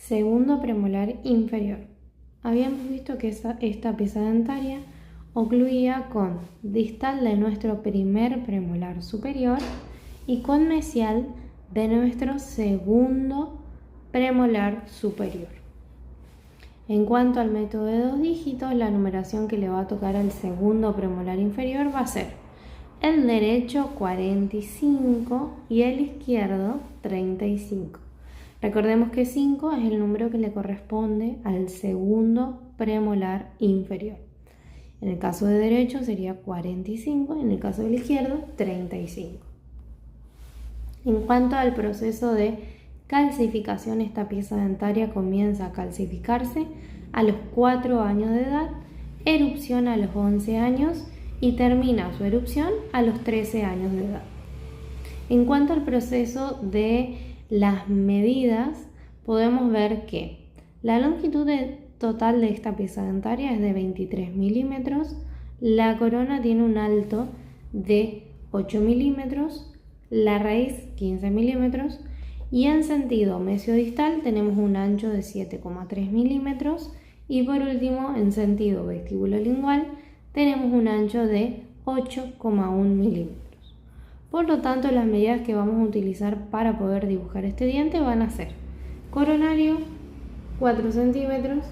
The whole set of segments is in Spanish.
segundo premolar inferior. Habíamos visto que esta pieza dentaria ocluía con distal de nuestro primer premolar superior y con mesial de nuestro segundo premolar superior. En cuanto al método de 2 dígitos, la numeración que le va a tocar al segundo premolar inferior va a ser el derecho 45 y el izquierdo 35. Recordemos que 5 es el número que le corresponde al segundo premolar inferior. En el caso de derecho sería 45, en el caso del izquierdo 35. En cuanto al proceso de calcificación, esta pieza dentaria comienza a calcificarse a los 4 años de edad, erupciona a los 11 años y termina su erupción a los 13 años de edad. En cuanto al proceso de las medidas, podemos ver que la longitud total de esta pieza dentaria es de 23 milímetros, la corona tiene un alto de 8 milímetros, la raíz 15 milímetros y en sentido mesiodistal tenemos un ancho de 7,3 milímetros y por último en sentido vestibulolingual tenemos un ancho de 8,1 milímetros. Por lo tanto, las medidas que vamos a utilizar para poder dibujar este diente van a ser coronario 4 centímetros.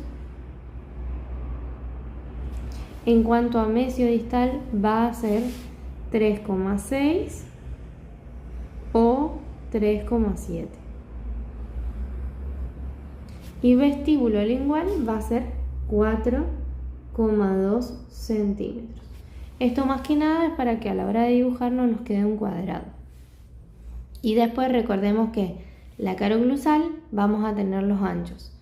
En cuanto a mesiodistal va a ser 3,6 o 3,7. Y vestibulolingual va a ser 4,2 centímetros. Esto más que nada es para que a la hora de dibujar no nos quede un cuadrado. Y después recordemos que la caroclusal vamos a tener los anchos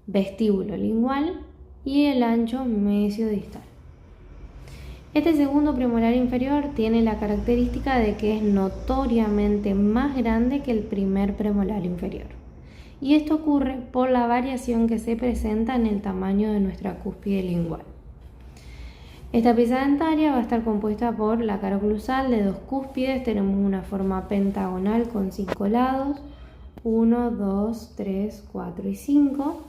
vestibulolingual y el ancho mesiodistal. Este segundo premolar inferior tiene la característica de que es notoriamente más grande que el primer premolar inferior. Y esto ocurre por la variación que se presenta en el tamaño de nuestra cúspide lingual. Esta pieza dentaria va a estar compuesta por la caroclusal de 2 cúspides. Tenemos una forma pentagonal con 5 lados, 1, 2, 3, 4 y 5.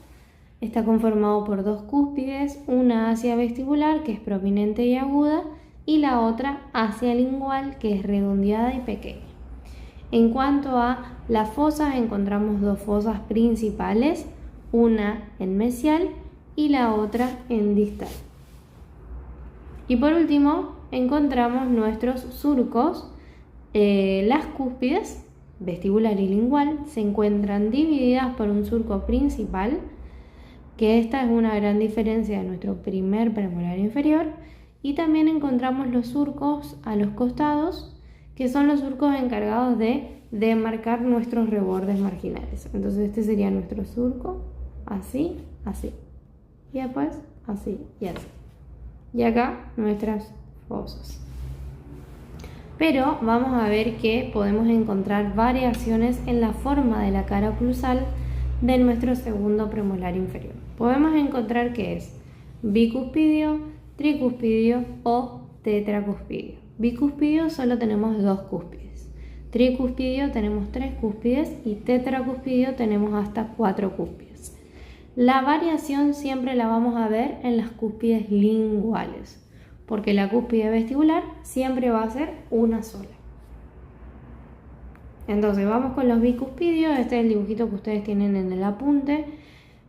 Está conformado por 2 cúspides, una hacia vestibular que es prominente y aguda y la otra hacia lingual que es redondeada y pequeña. En cuanto a las fosas, encontramos 2 fosas principales, una en mesial y la otra en distal. Y por último encontramos nuestros surcos. Las cúspides vestibular y lingual se encuentran divididas por un surco principal, que esta es una gran diferencia de nuestro primer premolar inferior, y también encontramos los surcos a los costados, que son los surcos encargados de demarcar nuestros rebordes marginales. Entonces este sería nuestro surco, así, así, y después así y así. Y acá nuestras fosas. Pero vamos a ver que podemos encontrar variaciones en la forma de la cara oclusal de nuestro segundo premolar inferior. Podemos encontrar que es bicuspidio, tricuspidio o tetracuspidio. Bicuspidio solo tenemos 2 cúspides, tricuspidio tenemos 3 cúspides y tetracuspidio tenemos hasta 4 cúspides. La variación siempre la vamos a ver en las cúspides linguales, porque la cúspide vestibular siempre va a ser una sola. Entonces vamos con los bicuspidios. Este es el dibujito que ustedes tienen en el apunte.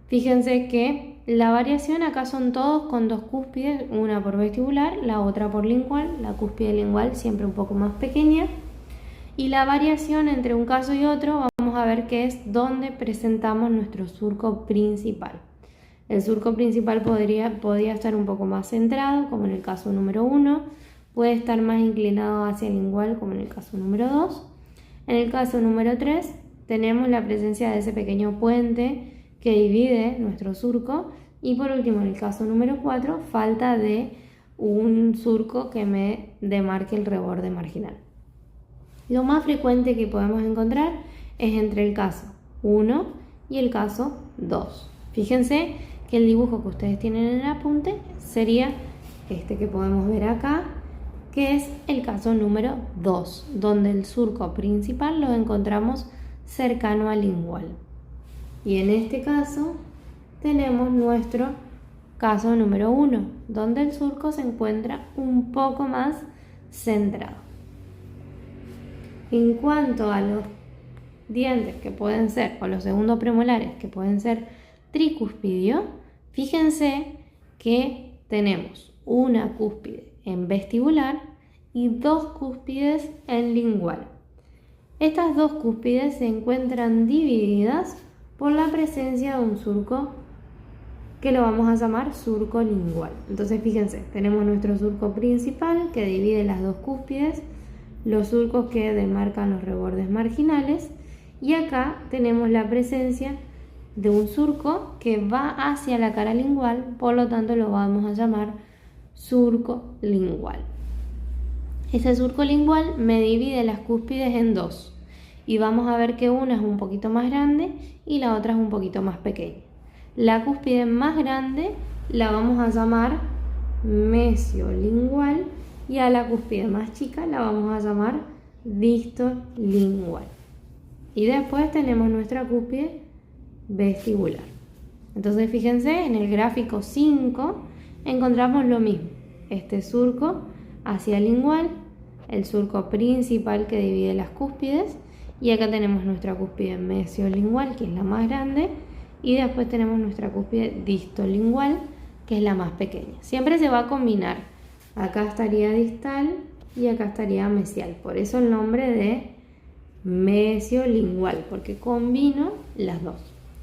Fíjense que la variación acá son todos con 2 cúspides, una por vestibular, la otra por lingual, la cúspide lingual siempre un poco más pequeña. Y la variación entre un caso y otro vamos a ver que es donde presentamos nuestro surco principal. El surco principal podría estar un poco más centrado, como en el caso número 1, puede estar más inclinado hacia el lingual, como en el caso número 2. En el caso número 3 tenemos la presencia de ese pequeño puente que divide nuestro surco, y por último en el caso número 4 falta de un surco que me demarque el reborde marginal. Lo más frecuente que podemos encontrar es entre el caso 1 y el caso 2. Fíjense que el dibujo que ustedes tienen en el apunte sería este que podemos ver acá, que es el caso número 2, donde el surco principal lo encontramos cercano al lingual. Y en este caso tenemos nuestro caso número 1, donde el surco se encuentra un poco más centrado. En cuanto a los dientes que pueden ser, o los segundos premolares que pueden ser tricuspidio, fíjense que tenemos una cúspide en vestibular y 2 cúspides en lingual. Estas 2 cúspides se encuentran divididas por la presencia de un surco que lo vamos a llamar surco lingual. Entonces fíjense, tenemos nuestro surco principal que divide las 2 cúspides, los surcos que demarcan los rebordes marginales, y acá tenemos la presencia de un surco que va hacia la cara lingual, por lo tanto lo vamos a llamar surco lingual. Este surco lingual me divide las cúspides en 2 y vamos a ver que una es un poquito más grande y la otra es un poquito más pequeña. La cúspide más grande la vamos a llamar mesiolingual y a la cúspide más chica la vamos a llamar distolingual. Y después tenemos nuestra cúspide vestibular. Entonces fíjense, en el gráfico 5 encontramos lo mismo. Este surco hacia lingual, el surco principal que divide las cúspides, y acá tenemos nuestra cúspide mesiolingual, que es la más grande, y después tenemos nuestra cúspide distolingual, que es la más pequeña. Siempre se va a combinar. Acá estaría distal y acá estaría mesial. Por eso el nombre de mesiolingual, porque combino las 2.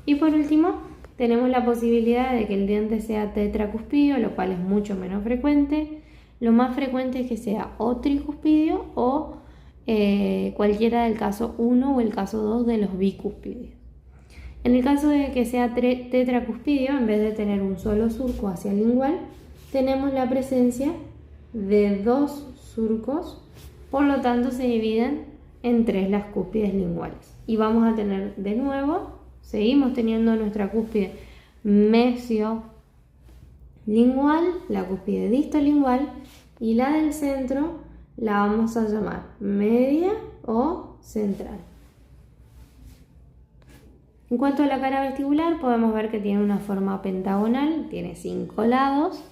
Y por último, tenemos la posibilidad de que el diente sea tetracuspidio, lo cual es mucho menos frecuente. Lo más frecuente es que sea o tricuspidio o cualquiera del caso 1 o el caso 2 de los bicúspidos. En el caso de que sea tetracuspidio, en vez de tener un solo surco hacia lingual, tenemos la presencia de 2 surcos, por lo tanto se dividen en 3 las cúspides linguales. Y vamos a tener de nuevo, seguimos teniendo nuestra cúspide mesiolingual, la cúspide distolingual, y la del centro la vamos a llamar media o central. En cuanto a la cara vestibular, podemos ver que tiene una forma pentagonal, tiene 5 lados.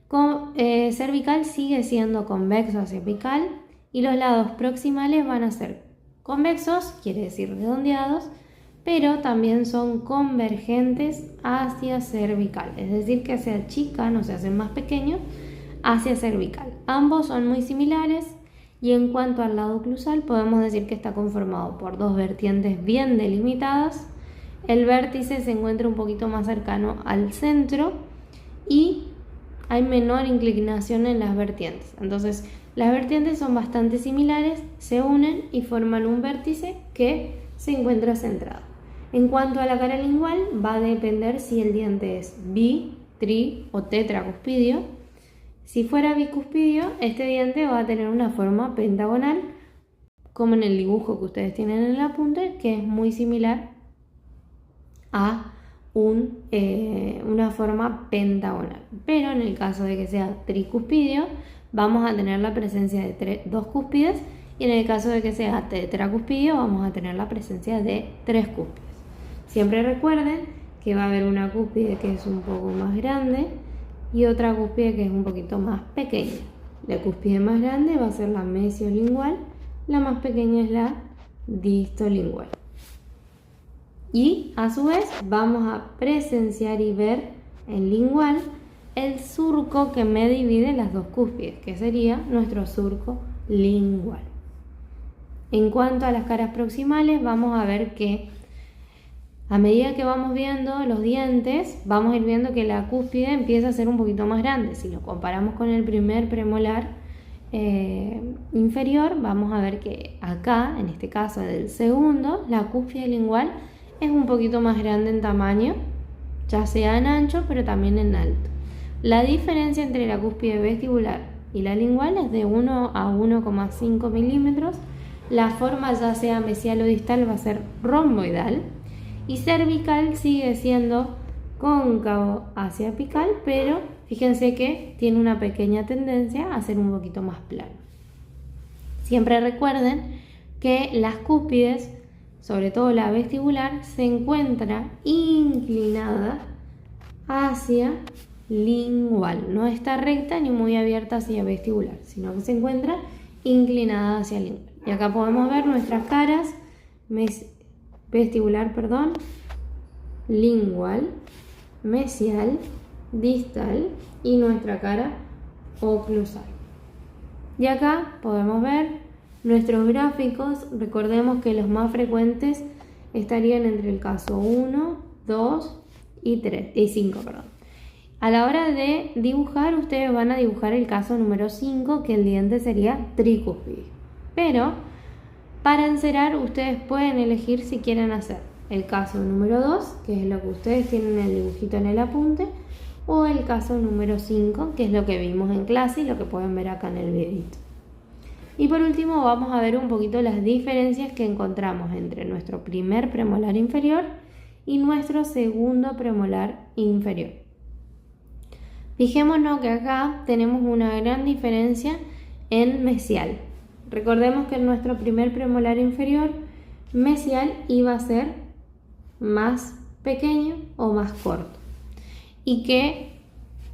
Cervical sigue siendo convexo hacia apical y los lados proximales van a ser convexos, quiere decir redondeados, pero también son convergentes hacia cervical, es decir, que se achican o se hacen más pequeños hacia cervical. Ambos son muy similares y en cuanto al lado oclusal podemos decir que está conformado por 2 vertientes bien delimitadas. El vértice se encuentra un poquito más cercano al centro y hay menor inclinación en las vertientes. Entonces, las vertientes son bastante similares, se unen y forman un vértice que se encuentra centrado. En cuanto a la cara lingual, va a depender si el diente es bi, tri o tetracuspidio. Si fuera bicuspidio, este diente va a tener una forma pentagonal, como en el dibujo que ustedes tienen en el apunte, que es muy similar a una forma pentagonal. Pero en el caso de que sea tricuspidio, vamos a tener la presencia de 2 cúspides, y en el caso de que sea tetracuspidio, vamos a tener la presencia de 3 cúspides. Siempre recuerden que va a haber una cúspide que es un poco más grande y otra cúspide que es un poquito más pequeña. La cúspide más grande va a ser la mesiolingual, la más pequeña es la distolingual. Y a su vez vamos a presenciar y ver en lingual el surco que me divide las 2 cúspides, que sería nuestro surco lingual. En cuanto a las caras proximales, vamos a ver que a medida que vamos viendo los dientes, vamos a ir viendo que la cúspide empieza a ser un poquito más grande. Si lo comparamos con el primer premolar inferior, vamos a ver que acá, en este caso del segundo, la cúspide lingual es un poquito más grande en tamaño, ya sea en ancho, pero también en alto. La diferencia entre la cúspide vestibular y la lingual es de 1 a 1,5 milímetros. La forma, ya sea mesial o distal, va a ser romboidal. Y cervical sigue siendo cóncavo hacia apical, pero fíjense que tiene una pequeña tendencia a ser un poquito más plano. Siempre recuerden que las cúspides sobre todo la vestibular, se encuentra inclinada hacia lingual. No está recta ni muy abierta hacia vestibular, sino que se encuentra inclinada hacia lingual. Y acá podemos ver nuestras caras, vestibular, lingual, mesial, distal y nuestra cara oclusal. Y acá podemos ver nuestros gráficos. Recordemos que los más frecuentes estarían entre el caso 1, 2 y 5. A la hora de dibujar, ustedes van a dibujar el caso número 5, que el diente sería tricúspide. Pero para encerar, ustedes pueden elegir si quieren hacer el caso número 2, que es lo que ustedes tienen en el dibujito en el apunte, o el caso número 5, que es lo que vimos en clase y lo que pueden ver acá en el videito. Y por último vamos a ver un poquito las diferencias que encontramos entre nuestro primer premolar inferior y nuestro segundo premolar inferior. Fijémonos que acá tenemos una gran diferencia en mesial. Recordemos que en nuestro primer premolar inferior, mesial iba a ser más pequeño o más corto, y que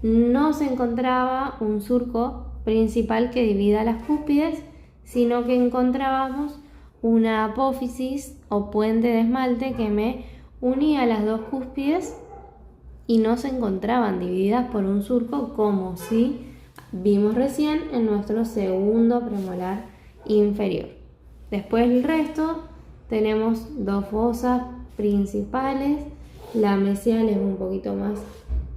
no se encontraba un surco principal que divida las cúspides, sino que encontrábamos una apófisis o puente de esmalte que me unía las dos cúspides y no se encontraban divididas por un surco como si vimos recién en nuestro segundo premolar inferior. Después el resto tenemos dos fosas principales, la mesial es un poquito más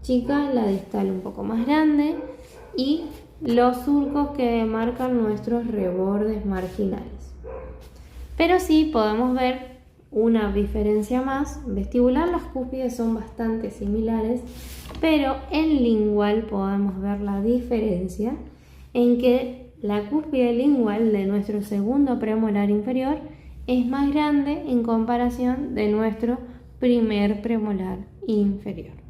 chica, la distal un poco más grande y los surcos que marcan nuestros rebordes marginales. Pero sí podemos ver una diferencia más vestibular, las cúspides son bastante similares, pero en lingual podemos ver la diferencia en que la cúspide lingual de nuestro segundo premolar inferior es más grande en comparación de nuestro primer premolar inferior.